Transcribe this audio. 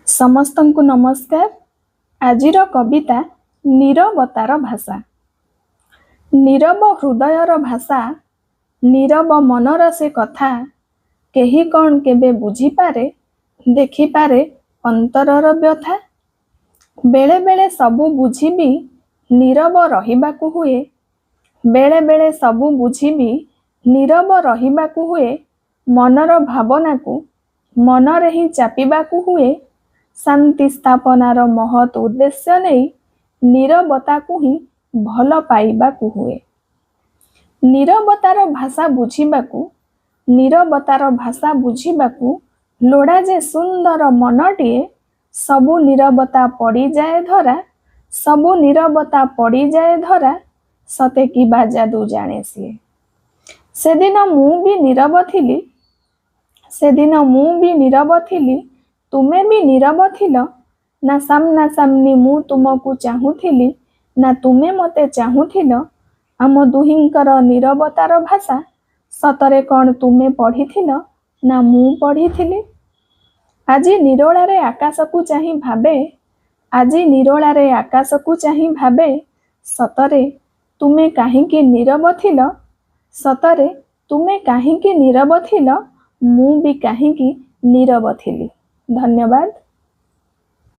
समस्तंकु नमस्कार। आजिर कविता नीरवतार भाषा। नीरव हृदयर भाषा, नीरव मनर से कथा, केही कौन केबे बुझिपारे, देखिपारे अंतरर व्यथा। बेले बेले सबु बुझिबी नीरव रहिबाकु हुए, बेले बेले सबु बुझिबी नीरव रहिबाकु हुए, मनर भावनाकु मनरे ही चापिबाकु हुए। शांति स्थापनार महत उद्देश्य नहीं नीरवताकु ही भल पाइबाकु हुए। नीरवतार भाषा बुझिबाकु नीरवतार भाषा बुझिबाकु लोड़ा जे सुंदर मनटिए। सबु नीरवता पड़ी जाए धरा, सबु नीरवता पड़ी जाए धरा, सते कि बा जादू जाने सिए। सेदिन मु भी नीरव थिली, सेदिन मु भी नीरव थिली, तुमे भी नीरव थिल। ना सामना सामनी मु तुमको चाहूथिली, ना तुमे मते चाहूथिल। आम दुहिंकर नीरवतार भाषा सतरे कौन तुमे पढ़िथिल, ना मु पढ़िथिली। आजी निरोलारे आकाशकु चाहि भाबे, आजी निरोलारे आकाशकु चाहि भाबे, सतरे तुमे काहिंकी नीरव थिल, सतरे तुमे काहिंकी नीरव थिल, मु भी काहिंकी नीरव थिली। धन्यवाद।